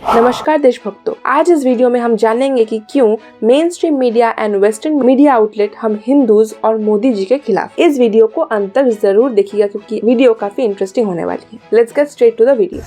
नमस्कार देशभक्तों, आज इस वीडियो में हम जानेंगे कि क्यों main stream media and western media outlet हम हिंदूज और मोदी जी के खिलाफ। इस वीडियो को अंत तक जरूर देखिएगा क्योंकि वीडियो काफी इंटरेस्टिंग होने वाली है। Let's get straight to the video.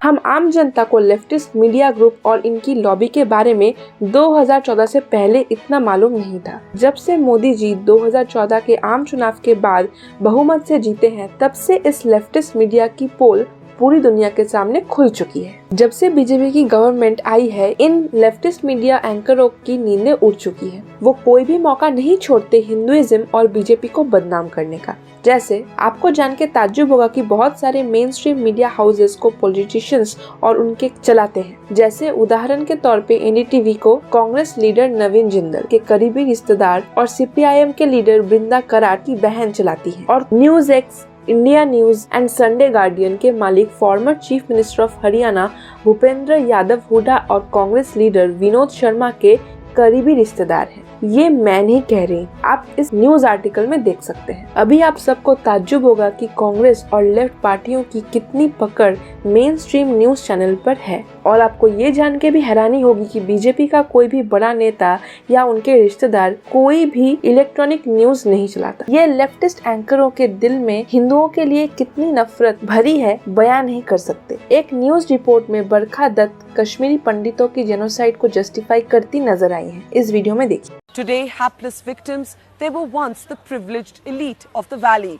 हम आम जनता को लेफ्टिस्ट मीडिया ग्रुप और इनकी लॉबी के बारे में 2014 से पहले इतना मालूम नहीं था। जब से मोदी जी 2014 के आम चुनाव के बाद बहुमत से जीते हैं, तब से इस लेफ्टिस्ट मीडिया की पोल पूरी दुनिया के सामने खुल चुकी है। जब से बीजेपी की गवर्नमेंट आई है, इन लेफ्टिस्ट मीडिया एंकरों की नींदें उड़ चुकी है। वो कोई भी मौका नहीं छोड़ते हिंदुइज्म और बीजेपी को बदनाम करने का। जैसे आपको जान के ताज्जुब होगा कि बहुत सारे मेन स्ट्रीम मीडिया हाउसेस को पॉलिटिशियंस और उनके चलाते हैं। जैसे उदाहरण के तौर पे एनडीटीवी को कांग्रेस लीडर नवीन जिंदल के करीबी रिश्तेदार और सीपीआईएम के लीडर बृंदा कराट की बहन चलाती है, और news x, India news and Sunday guardian के मालिक former chief minister of Haryana Bhupendra Yadav Hooda और कांग्रेस लीडर विनोद शर्मा के करीबी रिश्तेदार हैं। ये मैं नहीं कह रही, आप इस न्यूज आर्टिकल में देख सकते हैं। अभी आप सबको ताज्जुब होगा कि कांग्रेस और लेफ्ट पार्टियों की कितनी पकड़ मेन स्ट्रीम न्यूज चैनल पर है, और आपको ये जान के भी हैरानी होगी कि बीजेपी का कोई भी बड़ा नेता या उनके रिश्तेदार कोई भी इलेक्ट्रॉनिक न्यूज नहीं चलाता। ये लेफ्टिस्ट एंकरों के दिल में हिंदुओं के लिए कितनी नफरत भरी है, बयान नहीं कर सकते। एक न्यूज रिपोर्ट में बरखा दत्त कश्मीरी पंडितों की जेनोसाइड को जस्टिफाई करती नजर आई है। इस वीडियो में देखिए। Today, hapless victims, they were once the privileged elite of the valley.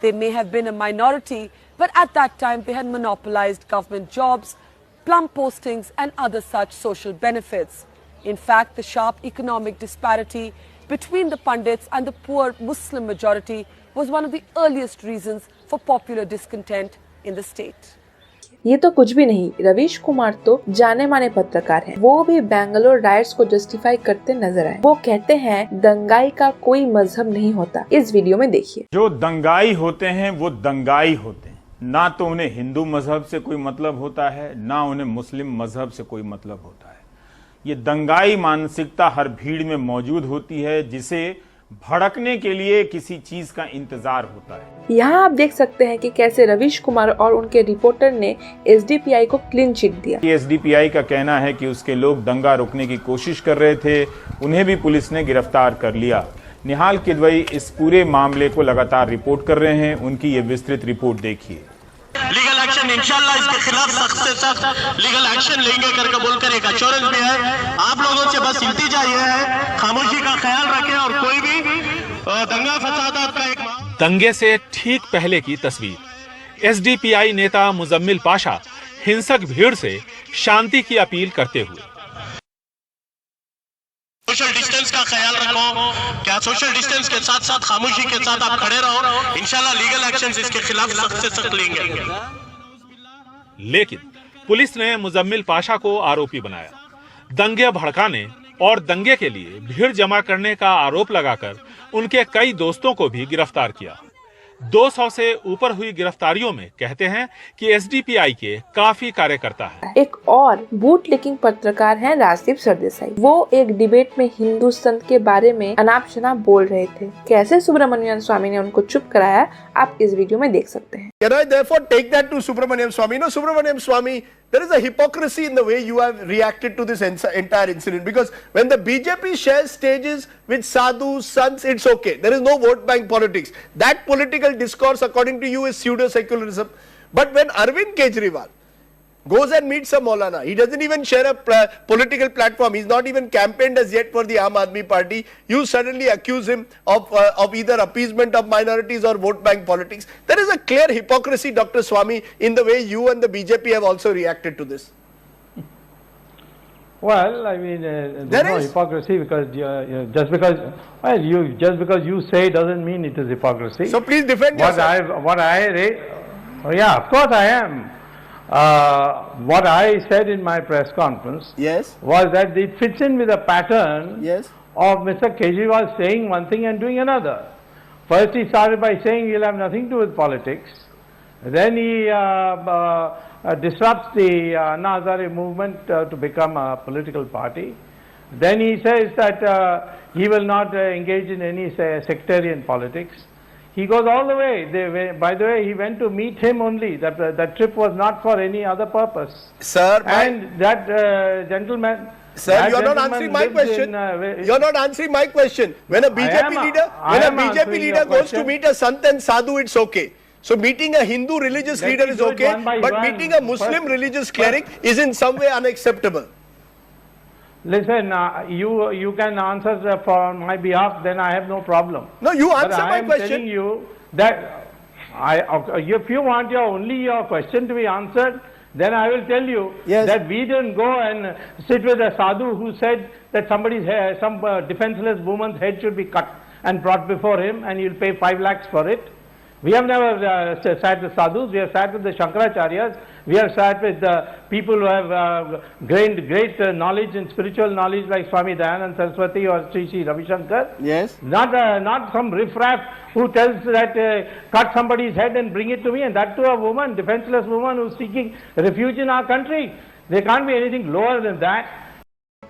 They may have been a minority, but at that time they had monopolized government jobs, plum postings and other such social benefits. In fact, the sharp economic disparity between the Pandits and the poor Muslim majority was one of the earliest reasons for popular discontent in the state. ये तो कुछ भी नहीं, रवीश कुमार तो जाने माने पत्रकार हैं। वो भी बैंगलोर राइट्स को जस्टिफाई करते नजर आए। वो कहते हैं दंगाई का कोई मजहब नहीं होता। इस वीडियो में देखिए। जो दंगाई होते हैं वो दंगाई होते हैं, ना तो उन्हें हिंदू मजहब से कोई मतलब होता है, ना उन्हें मुस्लिम मजहब से कोई मतलब होता है। ये दंगाई मानसिकता हर भीड़ में मौजूद होती है, जिसे भड़कने के लिए किसी चीज का इंतजार होता है। यहाँ आप देख सकते हैं कि कैसे रवीश कुमार और उनके रिपोर्टर ने एसडीपीआई को क्लीन चिट दिया। एसडीपीआई का कहना है कि उसके लोग दंगा रोकने की कोशिश कर रहे थे, उन्हें भी पुलिस ने गिरफ्तार कर लिया। निहाल किदवई इस पूरे मामले को लगातार रिपोर्ट कर रहे हैं, उनकी ये विस्तृत रिपोर्ट देखिए। लीगल एक्शन इंशाल्लाह इसके खिलाफ सख्त से सख्त लीगल एक्शन लेंगे करके बोलकर एक एश्योरेंस भी है। आप लोगों से बस इल्तिजा ये है, खामोशी का ख्याल रखें और कोई भी दंगा फसादात का एक दंगे से ठीक पहले की तस्वीर। एसडीपीआई नेता मुजम्मिल पाशा हिंसक भीड़ से शांति की अपील करते हुए। सोशल डिस्टेंस का ख्याल रखो, क्या सोशल डिस्टेंस के साथ साथ खामोशी के साथ आप खड़े रहो, इंशाल्लाह लीगल एक्शंस इसके खिलाफ सख्त से सख्त लेंगे। लेकिन पुलिस ने मुजम्मिल पाशा को आरोपी बनाया। दंगे भड़काने और दंगे के लिए भीड़ जमा करने का आरोप लगाकर उनके कई दोस्तों को भी गिरफ्तार किया। 200 से ऊपर हुई गिरफ्तारियों में कहते हैं कि एसडीपीआई के काफी कार्यकर्ता हैं। एक और बूट लेकिंग पत्रकार हैं राजदीप सरदेसाई। वो एक डिबेट में हिंदू संत के बारे में अनाप शनाप बोल रहे थे। कैसे सुब्रमण्यम स्वामी ने उनको चुप कराया, आप इस वीडियो में देख सकते हैं। Can I therefore take that to Subramaniam Swami? No, Subramaniam Swami, there is a hypocrisy in the way you have reacted to this entire incident, because when the BJP shares stages with sadhus, sons, it's okay. There is no vote bank politics. That political discourse according to you is pseudo-secularism. But when Arvind Kejriwal goes and meets a Maulana, he doesn't even share a political platform, he's not even campaigned as yet for the Aam Aadmi Party, you suddenly accuse him of either appeasement of minorities or vote bank politics. There is a clear hypocrisy, Dr. Swami, in the way you and the BJP have also reacted to this. Well, I mean, there's no hypocrisy, because just because you say doesn't mean it is hypocrisy. So please defend yourself. Yeah, of course I am. What I said in my press conference was that it fits in with a pattern of Mr. Kejriwal saying one thing and doing another. First he started by saying he'll have nothing to do with politics. Then he disrupts the Anna Hazare movement to become a political party. Then he says that he will not engage in any sectarian politics. He goes all the way. By the way, he went to meet him only. That trip was not for any other purpose. Sir, and that gentleman. Sir, you are not answering my question. You are not answering my question. When a BJP leader goes to meet a Sant and sadhu, it's okay. So meeting a Hindu religious leader is okay, but meeting a Muslim religious cleric is in some way unacceptable. Listen, you can answer for my behalf, then I have no problem. No, you answer my question. I am telling you that if you want your question to be answered, then I will tell you that we didn't go and sit with a sadhu who said that somebody's hair, some defenseless woman's head should be cut and brought before him and he'll pay 5 lakhs for it. We have never sat with sadhus. We have sat with the Shankaracharyas. We have sat with people who have gained great knowledge and spiritual knowledge like Swami Dayanand Saraswati or Sri Ravi Shankar. Yes. Not some riffraff who tells that cut somebody's head and bring it to me, and that to a woman, defenseless woman who's seeking refuge in our country. There can't be anything lower than that.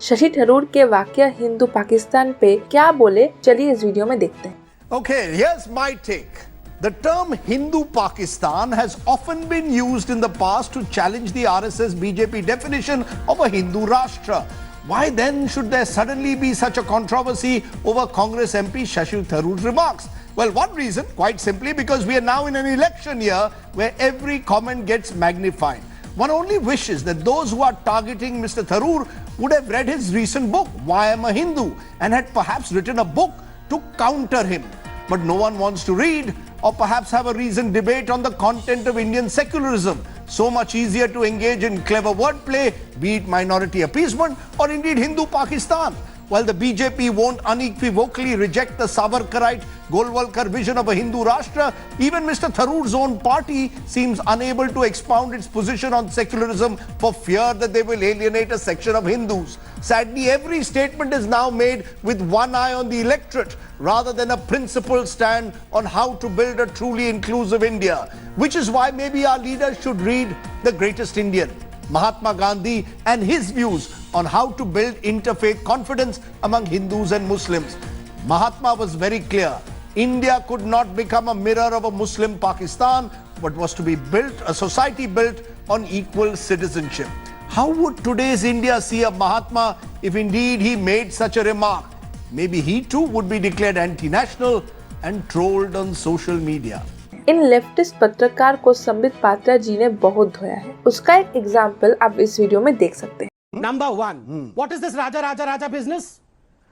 Shashi Tharoor के वाकया हिंदू पाकिस्तान पे क्या बोले, चलिए इस video में देखते हैं. Okay, here's my take. The term Hindu Pakistan has often been used in the past to challenge the RSS BJP definition of a Hindu Rashtra. Why then should there suddenly be such a controversy over Congress MP Shashi Tharoor's remarks? Well, one reason, quite simply, because we are now in an election year where every comment gets magnified. One only wishes that those who are targeting Mr. Tharoor would have read his recent book, Why I'm a Hindu, and had perhaps written a book to counter him. But no one wants to read or perhaps have a reasoned debate on the content of Indian secularism. So much easier to engage in clever wordplay, be it minority appeasement or indeed Hindu Pakistan. While the BJP won't unequivocally reject the Savarkarite Golwalkar vision of a Hindu Rashtra, even Mr. Tharoor's own party seems unable to expound its position on secularism for fear that they will alienate a section of Hindus. Sadly, every statement is now made with one eye on the electorate rather than a principled stand on how to build a truly inclusive India, which is why maybe our leaders should read The Greatest Indian, Mahatma Gandhi, and his views on how to build interfaith confidence among Hindus and Muslims. Mahatma was very clear. India could not become a mirror of a Muslim Pakistan, but was to be built, a society built on equal citizenship. How would today's India see a Mahatma if indeed he made such a remark? Maybe he too would be declared anti-national and trolled on social media. In leftist पत्रकार को संबित पात्रा जी ने बहुत धोया है. उसका एक example आप इस वीडियो में देख सकते हैं. Number one, what is this Raja business?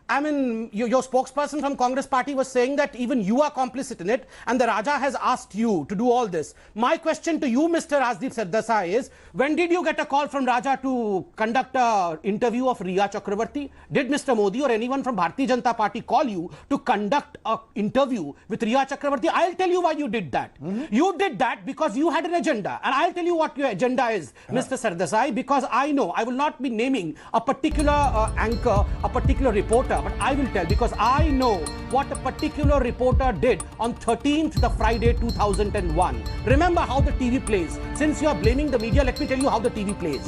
I mean, your spokesperson from Congress party was saying that even you are complicit in it and the Raja has asked you to do all this. My question to you, Mr. Rajdeep Sardesai, is when did you get a call from Raja to conduct an interview of Riya Chakrabarti? Did Mr. Modi or anyone from Bharatiya Janata Party call you to conduct an interview with Riya Chakrabarti? I'll tell you why you did that. You did that because you had an agenda. And I'll tell you what your agenda is, Mr. Sardesai, because I know, I will not be naming a particular anchor, a particular reporter, but I will tell because I know what a particular reporter did on 13th, the Friday 2001. Remember how the TV plays. Since you are blaming the media, let me tell you how the TV plays.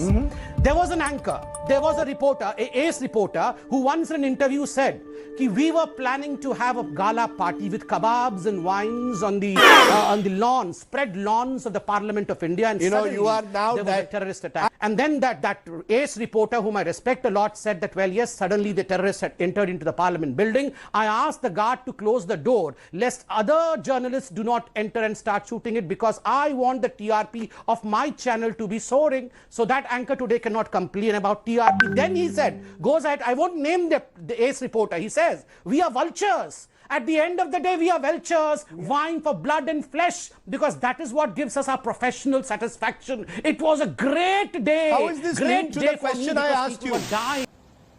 There was an anchor, there was a reporter, an ace reporter, who once in an interview said that we were planning to have a gala party with kebabs and wines on the lawns, spread lawns of the Parliament of India, and you are now there was a terrorist attack. And then that ace reporter, whom I respect a lot, said that, well, yes, suddenly the terrorists had entered into the Parliament building. I asked the guard to close the door lest other journalists do not enter and start shooting it, because I want the TRP of my channel to be soaring. So that anchor today cannot complain about TRP. Then he said, goes ahead, I won't name the ace reporter. He says, we are vultures. At the end of the day, we are vultures, vying for blood and flesh, because that is what gives us our professional satisfaction. It was a great day. How is this linked to the question I asked you?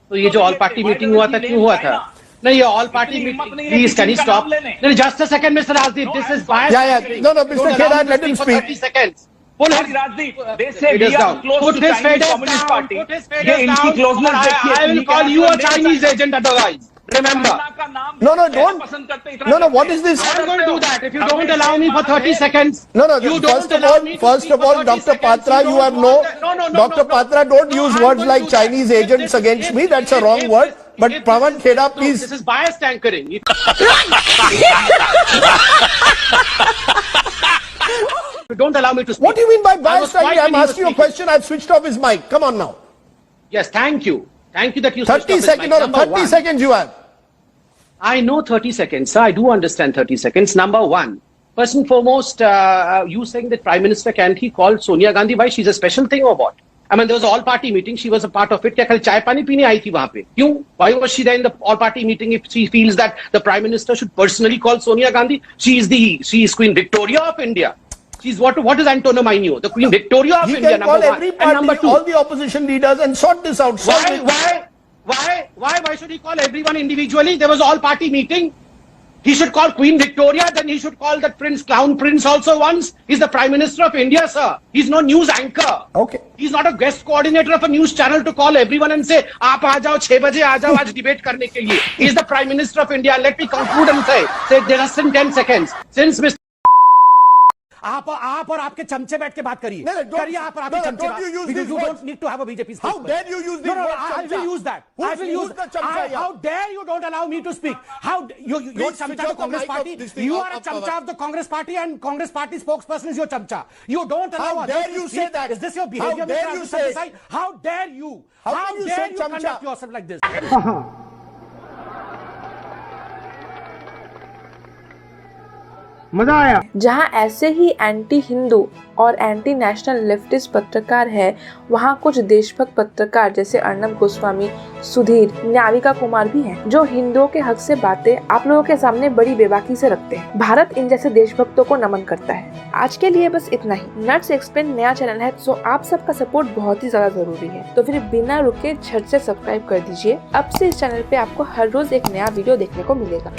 तो ये जो all party meeting हुआ था, क्यों हुआ था? नहीं, ये all party meeting, please can you stop? नहीं, just a second mister Rajdeep, this is bias. No, Mr. Kedar, let him speak. 30 seconds. Pull his Rajdeep, they say we are close to Chinese Communist Party. ये इनकी closeness देखिए. I will call you a Chinese agent otherwise. Remember. No, don't. No, what is this? I'm going to do that if you don't allow me for 30 seconds. No, first of all, Dr. Patra, you have Dr. Patra, don't use words like Chinese agents against me. That's a wrong word. But Pawan Kheda, please. This is biased anchoring. You don't allow me to speak. What do you mean by biased? I'm asking you a speaking. question. I've switched off his mic. Come on now. Yes, thank you. Thank you that you 30 seconds or 30 seconds you have. I know 30 seconds, sir. I do understand 30 seconds. Number one, first and foremost, you saying that Prime Minister can't he call Sonia Gandhi? Why? She's a special thing or what? I mean, there was an all-party meeting. She was a part of it. क्या खाली चाय पानी पीने आई थी वहाँ पे? क्यों? Why was she there in the all-party meeting if she feels that the Prime Minister should personally call Sonia Gandhi? She is Queen Victoria of India. She's what is Antonio Mainio? The Queen Victoria of He India. can call Number one. every And party, number two, all the opposition leaders and sort this out. Why should he call everyone individually? There was all party meeting. He should call Queen Victoria, then he should call that Clown Prince also once. He's the Prime Minister of India, sir. He's no news anchor. Okay. He's not a guest coordinator of a news channel to call everyone and say, "Aap aa jao, 6 baje aa jao, aaj debate karne ke liye." He's the Prime Minister of India. Let me conclude and say there are still 10 seconds. Since Mr. आप और आपके चमचे बैठ के बात करिए करिए आप और आपके चमचे you don't need to have a BJP spokesperson. How dare you use the word I will use that. I will use the chamcha? How dare you don't allow me to speak? How you chamcha of the Congress party? You are a chamcha of the Congress party and Congress party spokesperson is your chamcha. You don't allow How others dare to you speak. say that? Is this your behavior? How dare you say? How dare you? How can you dare say you chamcha? conduct yourself like this? मजा आया। जहां ऐसे ही anti Hindu और anti national leftist पत्रकार है, वहां कुछ देशभक्त पत्रकार जैसे अर्नब गोस्वामी, सुधीर, न्याविका कुमार भी हैं, जो हिंदुओं के हक से बातें आप लोगों के सामने बड़ी बेबाकी से रखते हैं। भारत इन जैसे देशभक्तों को नमन करता है। आज के लिए बस इतना ही। नट्स एक्सप्लेन नया चैनल है, तो आप सबका सपोर्ट बहुत ही ज्यादा जरूरी है, तो फिर बिना रुके झट से सब्सक्राइब कर दीजिए। अब से इस चैनल पे आपको हर रोज एक नया वीडियो देखने को मिलेगा।